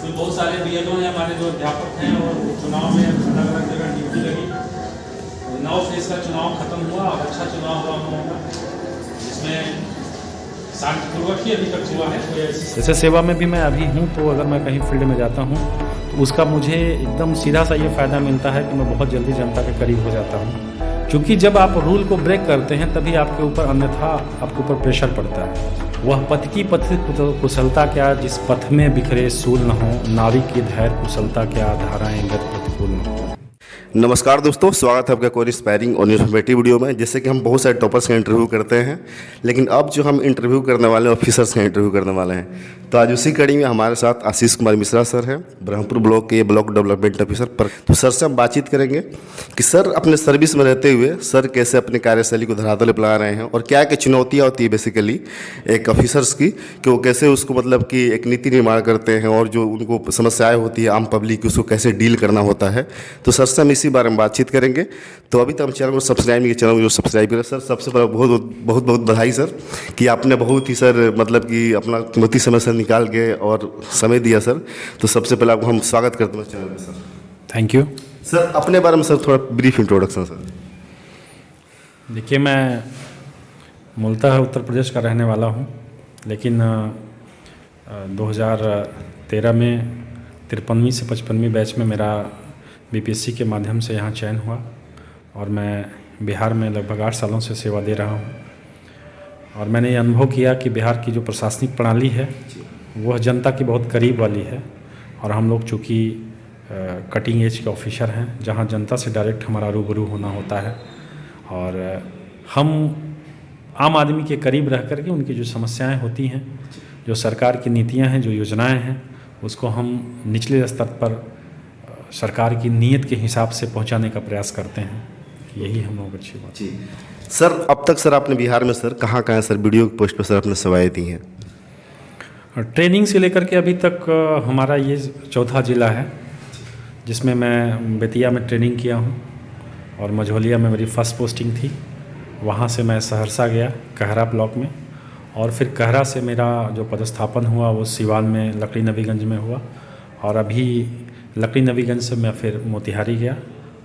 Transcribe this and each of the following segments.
इसमें बहुत सारे बीएलओ हैं हमारे जो अध्यापक हैं और चुनाव में अलग अलग जगह ड्यूटी लगी। 9 फेज का चुनाव खत्म हुआ और अच्छा चुनाव हुआ हम लोगों का, जिसमें शांतिपूर्वक ही अभी तक हुआ है। जैसे सेवा में भी मैं अभी हूँ, तो अगर मैं कहीं फील्ड में जाता हूँ तो उसका मुझे एकदम सीधा सा ये फ़ायदा मिलता है कि मैं बहुत जल्दी जनता के करीब हो जाता हूँ। क्योंकि जब आप रूल को ब्रेक करते हैं तभी आपके ऊपर अन्यथा आपके ऊपर प्रेशर पड़ता है। वह पथ की पथ कुशलता क्या, जिस पथ में बिखरे सूल न हो, नाविक की धैर्य कुशलता क्या, धाराएं गत प्रतिकूल न हो। नमस्कार दोस्तों, स्वागत है आपका कोई इंस्पायरिंग और इन्फॉर्मेटिव वीडियो में। जैसे कि हम बहुत सारे टॉपर्स का इंटरव्यू करते हैं, लेकिन अब जो हम इंटरव्यू करने वाले हैं ऑफिसर्स का इंटरव्यू करने वाले हैं। तो आज उसी कड़ी में हमारे साथ आशीष कुमार मिश्रा सर हैं, ब्रह्मपुर ब्लॉक के ब्लॉक डेवलपमेंट ऑफिसर पर। तो सर से हम बातचीत करेंगे कि सर अपने सर्विस में रहते हुए सर कैसे अपनी कार्यशैली को धरातल पर ला रहे हैं और क्या क्या चुनौतियाँ होती है बेसिकली एक ऑफिसर्स की, कि वो कैसे उसको मतलब कि एक नीति निर्माण करते हैं और जो उनको समस्याएँ होती है आम पब्लिक की उसको कैसे डील करना होता है। तो सर से हम इसी बारे में बातचीत करेंगे। तो अभी तो हम चैनल को सब्सक्राइब नहीं किया, चैनल को सब्सक्राइब करें। सर सबसे पहले बहुत बहुत बहुत बधाई सर कि आपने बहुत ही सर मतलब कि अपना कीमती समय से निकाल के और समय दिया सर। तो सबसे पहले आपको हम स्वागत करते हैं चैनल में सर। Thank you sir. अपने बारे में सर थोड़ा ब्रीफ इंट्रोडक्शन सर। देखिए, मैं मूलतः उत्तर प्रदेश का रहने वाला हूँ, लेकिन 2013 में 53वीं से 55वीं बैच में मेरा बीपीएससी के माध्यम से यहाँ चयन हुआ और मैं बिहार में लगभग 8 सालों से सेवा दे रहा हूँ। और मैंने ये अनुभव किया कि बिहार की जो प्रशासनिक प्रणाली है वह जनता की बहुत करीब वाली है। और हम लोग चूँकि कटिंग एज के ऑफिसर हैं, जहाँ जनता से डायरेक्ट हमारा रूबरू होना होता है और हम आम आदमी के करीब रह कर के उनकी जो समस्याएं होती हैं, जो सरकार की नीतियां हैं, जो योजनाएं हैं, उसको हम निचले स्तर पर सरकार की नीयत के हिसाब से पहुंचाने का प्रयास करते हैं। यही हम लोग अच्छी बात जी सर। अब तक सर आपने बिहार में सर कहाँ सर वीडियो पोस्ट पर सर अपने सेवाएँ दी हैं? ट्रेनिंग से लेकर के अभी तक हमारा ये चौथा ज़िला है, जिसमें मैं बेतिया में ट्रेनिंग किया हूँ और मझौलिया में मेरी फर्स्ट पोस्टिंग थी। वहाँ से मैं सहरसा गया कहरा ब्लॉक में, और फिर कहरा से मेरा जो पदस्थापन हुआ वो सिवान में लकड़ी नबीगंज में हुआ। और अभी लकड़ी नबीगंज से मैं फिर मोतिहारी गया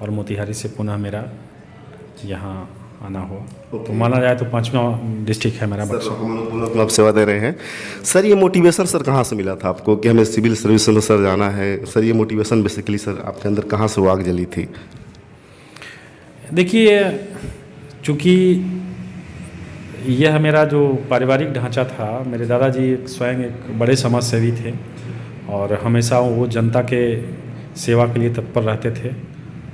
और मोतिहारी से पुनः मेरा यहाँ आना हुआ। तो माना जाए तो 5वां डिस्ट्रिक्ट है मेरा बक्सर। हम लोग अब सेवा दे रहे हैं सर। ये मोटिवेशन सर कहाँ से मिला था आपको कि हमें सिविल सर्विस में सर जाना है? सर ये मोटिवेशन बेसिकली सर आपके अंदर कहाँ से वो आग जली थी? देखिए, चूँकि यह मेरा जो पारिवारिक ढांचा था, मेरे दादाजी स्वयं एक बड़े समाज सेवी थे और हमेशा वो जनता के सेवा के लिए तत्पर रहते थे।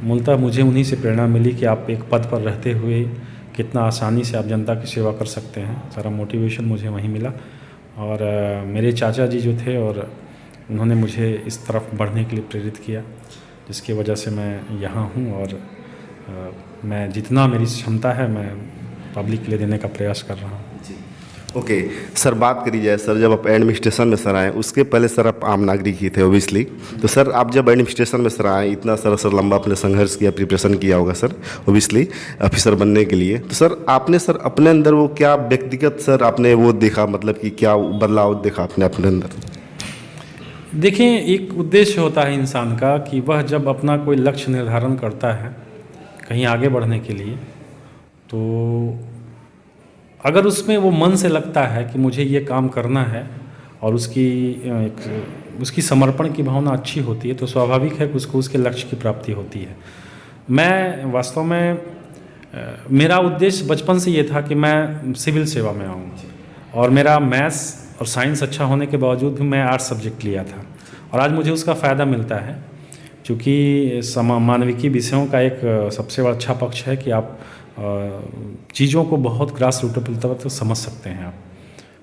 मूलतः मुझे उन्हीं से प्रेरणा मिली कि आप एक पद पर रहते हुए कितना आसानी से आप जनता की सेवा कर सकते हैं। सारा मोटिवेशन मुझे वहीं मिला और मेरे चाचा जी जो थे और उन्होंने मुझे इस तरफ बढ़ने के लिए प्रेरित किया, जिसकी वजह से मैं यहाँ हूँ और मैं जितना मेरी क्षमता है मैं पब्लिक के लिए देने का प्रयास कर रहा हूँ। ओके सर, बात करी जाए सर, जब आप एडमिनिस्ट्रेशन में सर आए, उसके पहले सर आप आम नागरिक ही थे ओबियसली। तो सर आप जब एडमिनिस्ट्रेशन में सर आए, इतना सर लंबा आपने संघर्ष किया, प्रिपरेशन किया होगा सर ओबियसली ऑफिसर बनने के लिए। तो सर आपने सर अपने अंदर वो क्या व्यक्तिगत सर आपने वो देखा, मतलब कि क्या बदलाव देखा आपने अपने अंदर? देखिए, एक उद्देश्य होता है इंसान का कि वह जब अपना कोई लक्ष्य निर्धारण करता है कहीं आगे बढ़ने के लिए, तो अगर उसमें वो मन से लगता है कि मुझे ये काम करना है और उसकी समर्पण की भावना अच्छी होती है, तो स्वाभाविक है कि उसको उसके लक्ष्य की प्राप्ति होती है। मैं वास्तव में मेरा उद्देश्य बचपन से ये था कि मैं सिविल सेवा में आऊँ और मेरा मैथ्स और साइंस अच्छा होने के बावजूद भी मैं आर्ट्स सब्जेक्ट लिया था और आज मुझे उसका फ़ायदा मिलता है। क्योंकि मानविकी विषयों का एक सबसे बड़ा अच्छा पक्ष है कि आप चीज़ों को बहुत ग्रास रूट तक समझ सकते हैं आप।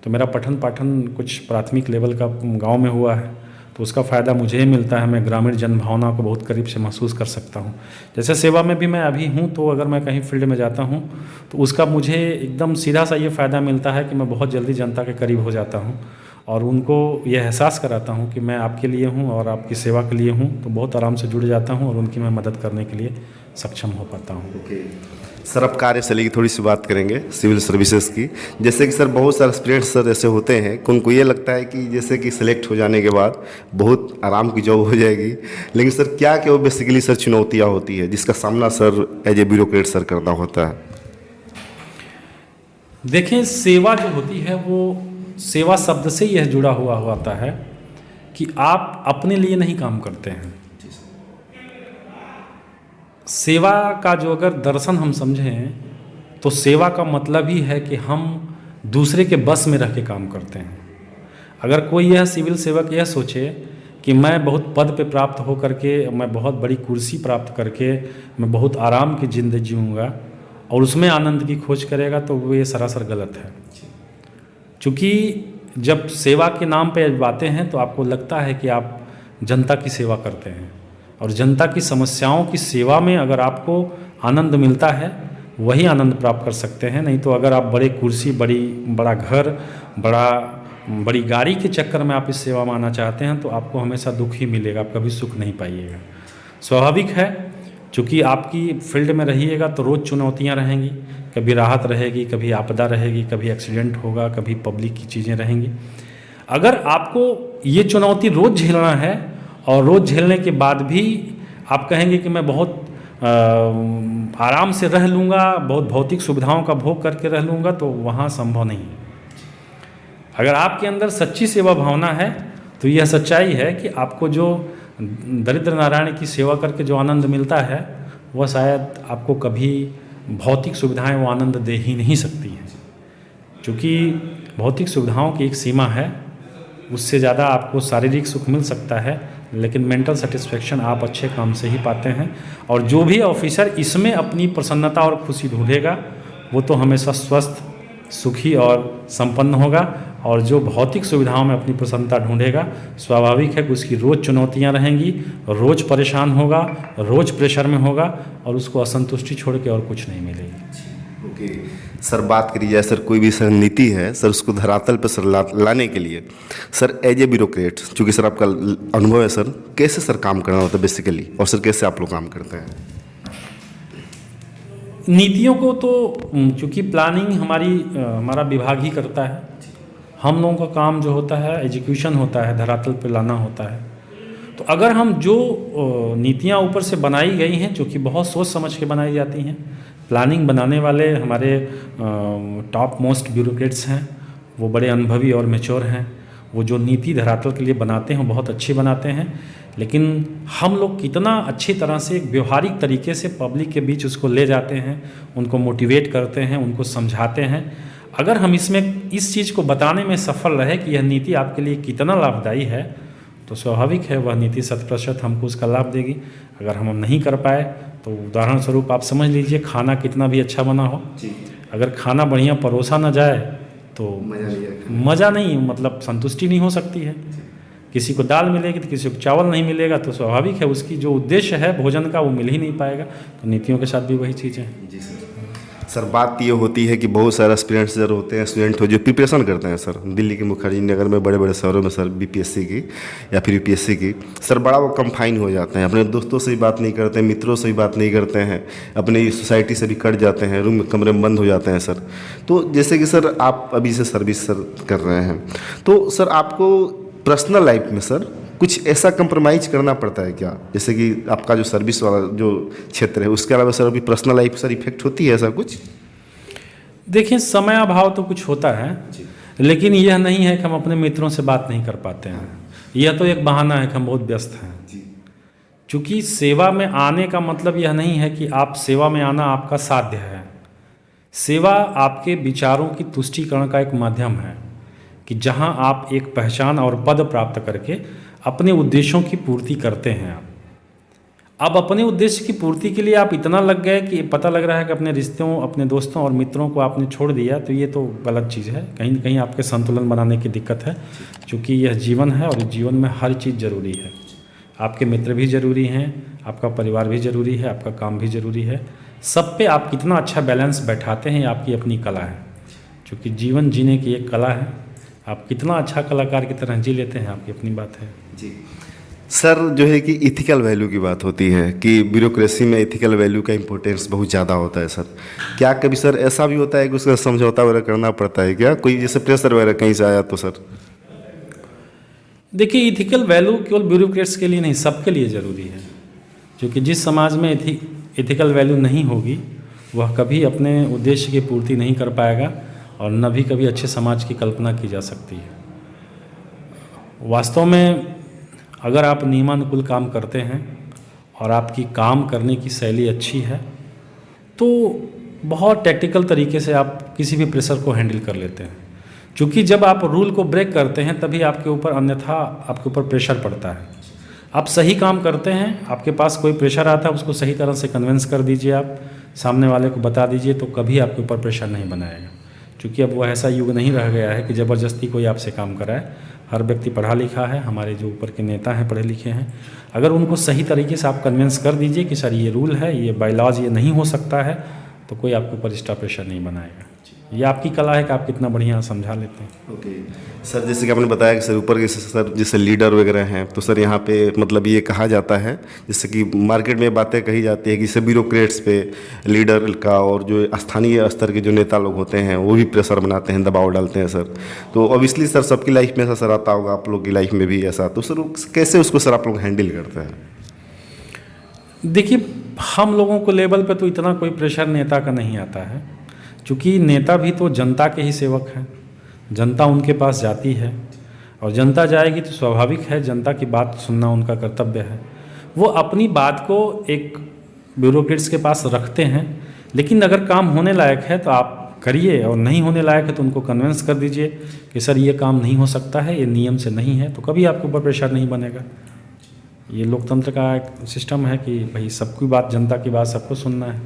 तो मेरा पठन पाठन कुछ प्राथमिक लेवल का गांव में हुआ है, तो उसका फ़ायदा मुझे ही मिलता है। मैं ग्रामीण जन भावना को बहुत करीब से महसूस कर सकता हूँ। जैसे सेवा में भी मैं अभी हूँ, तो अगर मैं कहीं फील्ड में जाता हूँ तो उसका मुझे एकदम सीधा सा ये फ़ायदा मिलता है कि मैं बहुत जल्दी जनता के करीब हो जाता हूँ और उनको ये एहसास कराता हूँ कि मैं आपके लिए हूँ और आपकी सेवा के लिए हूँ। तो बहुत आराम से जुड़ जाता हूँ और उनकी मैं मदद करने के लिए सक्षम हो पाता हूँ। सर अब कार्यशैली की थोड़ी सी बात करेंगे सिविल सर्विसेज की। जैसे कि सर बहुत सारे एस्पिरेंट्स सर ऐसे होते हैं कि उनको ये लगता है कि जैसे कि सिलेक्ट हो जाने के बाद बहुत आराम की जॉब हो जाएगी, लेकिन सर क्या क्या वो बेसिकली सर चुनौतियाँ होती है जिसका सामना sir as a bureaucrat sir करना होता है? देखें, सेवा जो होती है वो सेवा शब्द से यह जुड़ा हुआ होता है कि आप अपने लिए नहीं काम करते हैं। सेवा का जो अगर दर्शन हम समझें तो सेवा का मतलब ही है कि हम दूसरे के बस में रह के काम करते हैं। अगर कोई यह सिविल सेवक यह सोचे कि मैं बहुत पद पे प्राप्त हो करके, मैं बहुत बड़ी कुर्सी प्राप्त करके मैं बहुत आराम की ज़िंदगी जीऊँगा और उसमें आनंद की खोज करेगा, तो वो ये सरासर गलत है। क्योंकि जब सेवा के नाम पे बातें हैं तो आपको लगता है कि आप जनता की सेवा करते हैं, और जनता की समस्याओं की सेवा में अगर आपको आनंद मिलता है वही आनंद प्राप्त कर सकते हैं। नहीं तो अगर आप बड़े कुर्सी, बड़ा घर, बड़ी गाड़ी के चक्कर में आप इस सेवा में आना चाहते हैं तो आपको हमेशा दुख ही मिलेगा, आप कभी सुख नहीं पाइएगा। स्वाभाविक है, चूँकि आपकी फील्ड में रहिएगा तो रोज़ चुनौतियाँ रहेंगी, कभी राहत रहेगी, कभी आपदा रहेगी, कभी एक्सीडेंट होगा, कभी पब्लिक की चीज़ें रहेंगी। अगर आपको ये चुनौती रोज़ झेलना है और रोज़ झेलने के बाद भी आप कहेंगे कि मैं बहुत आराम से रह लूँगा, बहुत भौतिक सुविधाओं का भोग करके रह लूँगा, तो वहाँ संभव नहीं है। अगर आपके अंदर सच्ची सेवा भावना है तो यह सच्चाई है कि आपको जो दरिद्र नारायण की सेवा करके जो आनंद मिलता है वह शायद आपको कभी भौतिक सुविधाएं वो आनंद दे ही नहीं सकती हैं। क्योंकि भौतिक सुविधाओं की एक सीमा है, उससे ज़्यादा आपको शारीरिक सुख मिल सकता है, लेकिन मेंटल सेटिस्फेक्शन आप अच्छे काम से ही पाते हैं। और जो भी ऑफिसर इसमें अपनी प्रसन्नता और खुशी ढूंढेगा वो तो हमेशा स्वस्थ, सुखी और संपन्न होगा। और जो भौतिक सुविधाओं में अपनी प्रसन्नता ढूंढेगा, स्वाभाविक है कि उसकी रोज़ चुनौतियां रहेंगी, रोज़ परेशान होगा, रोज़ प्रेशर में होगा और उसको असंतुष्टि छोड़ के और कुछ नहीं मिलेगी। ओके सर, बात करी जाए सर कोई भी सर नीति है सर उसको धरातल पर सर लाने के लिए सर एज ए ब्यूरोक्रेट, चूँकि सर आपका अनुभव है सर, कैसे सर काम करना होता है बेसिकली, और सर कैसे आप लोग काम करते हैं? नीतियों को तो चूँकि प्लानिंग हमारा विभाग ही करता है, हम लोगों का काम जो होता है एग्जीक्यूशन होता है, धरातल पे लाना होता है। तो अगर हम जो नीतियाँ ऊपर से बनाई गई हैं, जो कि बहुत सोच समझ के बनाई जाती हैं, प्लानिंग बनाने वाले हमारे टॉप मोस्ट ब्यूरोक्रेट्स हैं, वो बड़े अनुभवी और मैच्योर हैं, वो जो नीति धरातल के लिए बनाते हैं बहुत अच्छी बनाते हैं। लेकिन हम लोग कितना अच्छी तरह से व्यवहारिक तरीके से पब्लिक के बीच उसको ले जाते हैं, उनको मोटिवेट करते हैं, उनको समझाते हैं। अगर हम इसमें इस चीज़ को बताने में सफल रहे कि यह नीति आपके लिए कितना लाभदायी है, तो स्वाभाविक है वह नीति 100% हमको उसका लाभ देगी। अगर हम नहीं कर पाए तो उदाहरण स्वरूप आप समझ लीजिए, खाना कितना भी अच्छा बना हो, अगर खाना बढ़िया परोसा ना जाए तो मज़ा नहीं, मतलब संतुष्टि नहीं हो सकती है। किसी को दाल मिलेगी तो किसी को चावल नहीं मिलेगा, तो स्वाभाविक है उसकी जो उद्देश्य है भोजन का वो मिल ही नहीं पाएगा। तो नीतियों के साथ भी वही चीज़ है। जी सर, बात ये होती है कि बहुत सारे एस्पिरेंट्स सर होते हैं, स्टूडेंट हो जो प्रिपरेशन करते हैं सर दिल्ली के मुखर्जी नगर में, बड़े बड़े शहरों में सर बीपीएससी की या फिर यूपीएससी की, सर बड़ा वो कंफाइन हो जाते हैं, अपने दोस्तों से भी बात नहीं करते हैं, मित्रों से भी बात नहीं करते हैं, अपनी सोसाइटी से भी कट जाते हैं, रूम में कमरे में बंद हो जाते हैं सर। तो जैसे कि सर आप अभी से सर्विस सर कर रहे हैं, तो सर आपको पर्सनल लाइफ में सर कुछ ऐसा कंप्रोमाइज़ करना पड़ता है क्या? जैसे कि आपका जो सर्विस वाला जो क्षेत्र है उसके अलावा सर अभी पर्सनल लाइफ सर इफेक्ट होती है ऐसा कुछ? देखिए, समय अभाव तो कुछ होता है, लेकिन यह नहीं है कि हम अपने मित्रों से बात नहीं कर पाते हैं। यह तो एक बहाना है कि हम बहुत व्यस्त हैं। क्योंकि सेवा में आने का मतलब यह नहीं है कि आप सेवा में आना आपका साध्य है। सेवा आपके विचारों की तुष्टीकरण का एक माध्यम है कि जहां आप एक पहचान और पद प्राप्त करके अपने उद्देश्यों की पूर्ति करते हैं। अब अपने उद्देश्य की पूर्ति के लिए आप इतना लग गए कि पता लग रहा है कि अपने रिश्तों, अपने दोस्तों और मित्रों को आपने छोड़ दिया, तो ये तो गलत चीज़ है। कहीं न कहीं आपके संतुलन बनाने की दिक्कत है, क्योंकि यह जीवन है और जीवन में हर चीज़ ज़रूरी है। आपके मित्र भी ज़रूरी हैं, आपका परिवार भी ज़रूरी है, आपका काम भी ज़रूरी है। सब पे आप कितना अच्छा बैलेंस बैठाते हैं, आपकी अपनी कला है। क्योंकि जीवन जीने की एक कला है, आप कितना अच्छा कलाकार की तरह जी लेते हैं, आपकी अपनी बात है। जी सर जो है कि इथिकल वैल्यू की बात होती है कि ब्यूरोक्रेसी में इथिकल वैल्यू का इंपॉर्टेंस बहुत ज़्यादा होता है सर। क्या कभी सर ऐसा भी होता है कि उसका समझौता वगैरह करना पड़ता है क्या, कोई जैसे प्रेशर वगैरह कहीं से आया तो सर? देखिए, इथिकल वैल्यू केवल ब्यूरोक्रेट्स के लिए नहीं, सबके लिए ज़रूरी है। क्योंकि जिस समाज में इथिकल वैल्यू नहीं होगी वह कभी अपने उद्देश्य की पूर्ति नहीं कर पाएगा और न भी कभी अच्छे समाज की कल्पना की जा सकती है। वास्तव में अगर आप नियमानुकूल काम करते हैं और आपकी काम करने की शैली अच्छी है तो बहुत टैक्टिकल तरीके से आप किसी भी प्रेशर को हैंडल कर लेते हैं। क्योंकि जब आप रूल को ब्रेक करते हैं तभी आपके ऊपर अन्यथा आपके ऊपर प्रेशर पड़ता है। आप सही काम करते हैं, आपके पास कोई प्रेशर आता है उसको सही तरह से कन्विंस कर दीजिए, आप सामने वाले को बता दीजिए तो कभी आपके ऊपर प्रेशर नहीं बनाएगा। क्योंकि अब वो ऐसा युग नहीं रह गया है कि ज़बरदस्ती कोई आपसे काम कराए। हर व्यक्ति पढ़ा लिखा है, हमारे जो ऊपर के नेता हैं पढ़े लिखे हैं। अगर उनको सही तरीके से आप कन्विंस कर दीजिए कि सर ये रूल है, ये बायलॉज ये नहीं हो सकता है, तो कोई आपके ऊपर एक्स्ट्रा प्रेशर नहीं बनाएगा। ये आपकी कला है कि आप कितना बढ़िया समझा लेते हैं। ओके सर, जैसे कि आपने बताया कि सर ऊपर के सर जैसे लीडर वगैरह हैं तो सर यहाँ पे मतलब ये कहा जाता है, जैसे कि मार्केट में बातें कही जाती है कि जैसे ब्यूरोक्रेट्स पे लीडर का और जो स्थानीय स्तर के जो नेता लोग होते हैं वो भी प्रेशर बनाते हैं, दबाव डालते हैं सर। तो ऑब्वियसली सर सबकी लाइफ में ऐसा सर आता होगा, आप लोग की लाइफ में भी ऐसा, तो सर कैसे उसको सर आप लोग हैंडल करते हैं? देखिए, हम लोगों को लेवल पे तो इतना कोई प्रेशर नेता का नहीं आता है, क्योंकि नेता भी तो जनता के ही सेवक हैं। जनता उनके पास जाती है और जनता जाएगी तो स्वाभाविक है जनता की बात सुनना उनका कर्तव्य है। वो अपनी बात को एक ब्यूरोक्रेट्स के पास रखते हैं, लेकिन अगर काम होने लायक है तो आप करिए और नहीं होने लायक है तो उनको कन्विंस कर दीजिए कि सर ये काम नहीं हो सकता है, ये नियम से नहीं है, तो कभी आपके ऊपर प्रेशर नहीं बनेगा। ये लोकतंत्र का एक सिस्टम है कि भाई सबकी बात, जनता की बात सबको सुनना है।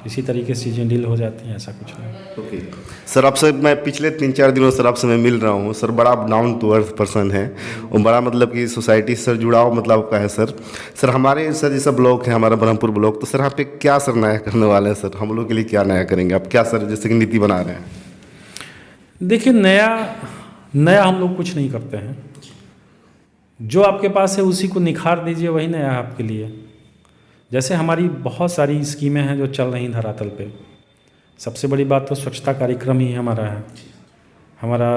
इसी तरीके से चीज़ें डील हो जाती हैं, ऐसा कुछ नहीं। ओके सर, आपसे मैं पिछले 3-4 दिनों सर आपसे मैं मिल रहा हूँ सर। बड़ा डाउन टू अर्थ पर्सन है और बड़ा मतलब कि सोसाइटी से सर जुड़ाव मतलब आपका है सर। सर हमारे सर जैसा ब्लॉक है हमारा ब्रह्मपुर ब्लॉक, तो सर यहाँ पे क्या सर नया करने वाले हैं सर? हम लोग के लिए क्या नया करेंगे आप? क्या सर जैसे कि नीति बना रहे हैं? देखिए, नया हम लोग कुछ नहीं करते हैं। जो आपके पास है उसी को निखार दीजिए, वही नया है आपके लिए। जैसे हमारी बहुत सारी स्कीमें हैं जो चल रही धरातल पे। सबसे बड़ी बात तो स्वच्छता कार्यक्रम ही हमारा है। हमारा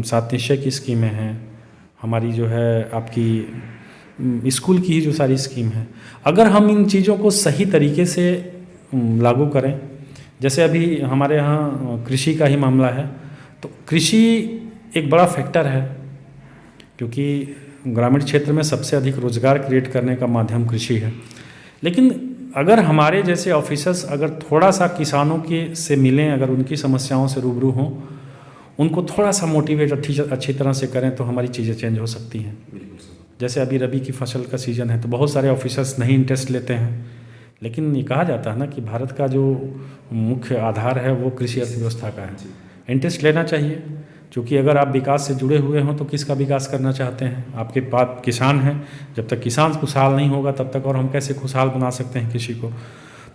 7 निश्चय की स्कीमें हैं, हमारी जो है आपकी स्कूल की ही जो सारी स्कीम है। अगर हम इन चीज़ों को सही तरीके से लागू करें, जैसे अभी हमारे यहाँ कृषि का ही मामला है, तो कृषि एक बड़ा फैक्टर है, क्योंकि ग्रामीण क्षेत्र में सबसे अधिक रोजगार क्रिएट करने का माध्यम कृषि है। लेकिन अगर हमारे जैसे ऑफिसर्स अगर थोड़ा सा किसानों के से मिलें, अगर उनकी समस्याओं से रूबरू हों, उनको थोड़ा सा मोटिवेट अच्छी तरह से करें तो हमारी चीज़ें चेंज हो सकती हैं। जैसे अभी रबी की फसल का सीज़न है तो बहुत सारे ऑफिसर्स नहीं इंटरेस्ट लेते हैं, लेकिन ये कहा जाता है ना कि भारत का जो मुख्य आधार है वो कृषि अर्थव्यवस्था का है। इंटरेस्ट लेना चाहिए, क्योंकि अगर आप विकास से जुड़े हुए हों तो किसका विकास करना चाहते हैं? आपके पास किसान हैं, जब तक किसान खुशहाल नहीं होगा तब तक और हम कैसे खुशहाल बना सकते हैं कृषि को?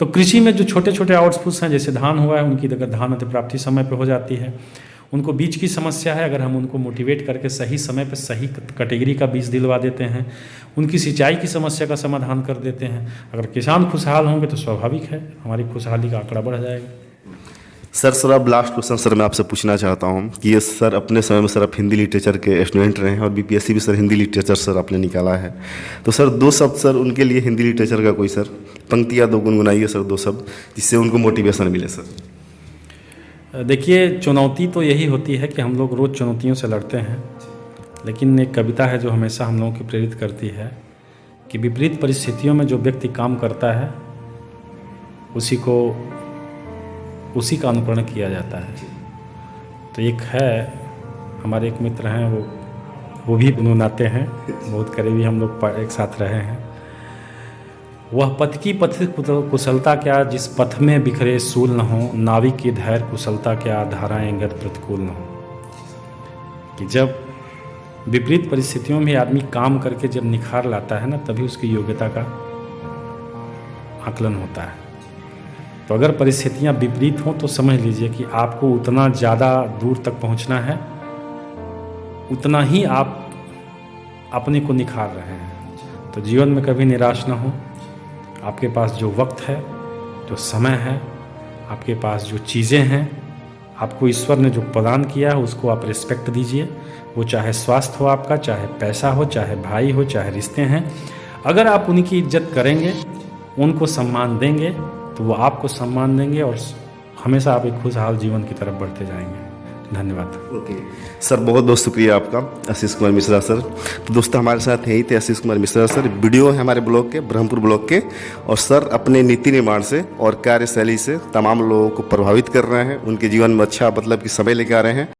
तो कृषि में जो छोटे छोटे आउटपुट्स हैं, जैसे धान हुआ है, उनकी अगर धान अधिप्राप्ति समय पे हो जाती है, उनको बीज की समस्या है, अगर हम उनको मोटिवेट करके सही समय पे सही कैटेगरी का बीज दिलवा देते हैं, उनकी सिंचाई की समस्या का समाधान कर देते हैं, अगर किसान खुशहाल होंगे तो स्वाभाविक है हमारी खुशहाली का आंकड़ा बढ़ जाएगा। सर अब लास्ट क्वेश्चन सर मैं आपसे पूछना चाहता हूँ कि ये सर अपने समय में सर आप हिंदी लिटरेचर के स्टूडेंट रहे हैं और बीपीएससी भी सर हिंदी लिटरेचर सर आपने निकाला है, तो सर 2 शब्द सर उनके लिए हिंदी लिटरेचर का कोई सर पंक्ति या 2 गुनगुनाइए सर, 2 शब्द, जिससे उनको मोटिवेशन मिले सर। देखिए, चुनौती तो यही होती है कि हम लोग रोज़ चुनौतियों से लड़ते हैं, लेकिन एक कविता है जो हमेशा हम लोगों को प्रेरित करती है कि विपरीत परिस्थितियों में जो व्यक्ति काम करता है उसी का अनुकरण किया जाता है। तो एक है, हमारे एक मित्र हैं, वो भी गुनगुनाते हैं, बहुत करीबी हम लोग एक साथ रहे हैं। वह पथ की पथ कुशलता क्या, जिस पथ में बिखरे सूल न हो, नाविक की धैर्य कुशलता क्या, धाराएं गत प्रतिकूल न हो। कि जब विपरीत परिस्थितियों में आदमी काम करके जब निखार लाता है ना, तभी उसकी योग्यता का आकलन होता है। तो अगर परिस्थितियां विपरीत हों तो समझ लीजिए कि आपको उतना ज़्यादा दूर तक पहुंचना है, उतना ही आप अपने को निखार रहे हैं। तो जीवन में कभी निराश ना हो। आपके पास जो वक्त है, जो समय है, आपके पास जो चीज़ें हैं, आपको ईश्वर ने जो प्रदान किया है उसको आप रिस्पेक्ट दीजिए। वो चाहे स्वास्थ्य हो आपका, चाहे पैसा हो, चाहे भाई हो, चाहे रिश्ते हैं। अगर आप उनकी इज्जत करेंगे, उनको सम्मान देंगे, तो वो आपको सम्मान देंगे और हमेशा आप एक खुशहाल जीवन की तरफ बढ़ते जाएंगे। धन्यवाद। ओके सर, बहुत बहुत शुक्रिया आपका, आशीष कुमार मिश्रा सर। तो दोस्तों, हमारे साथ यही थे आशीष कुमार मिश्रा सर। वीडियो है हमारे ब्लॉग के, ब्रह्मपुर ब्लॉग के, और सर अपने नीति निर्माण से और कार्यशैली से तमाम लोगों को प्रभावित कर रहे हैं, उनके जीवन में अच्छा मतलब कि समय लेके आ रहे हैं।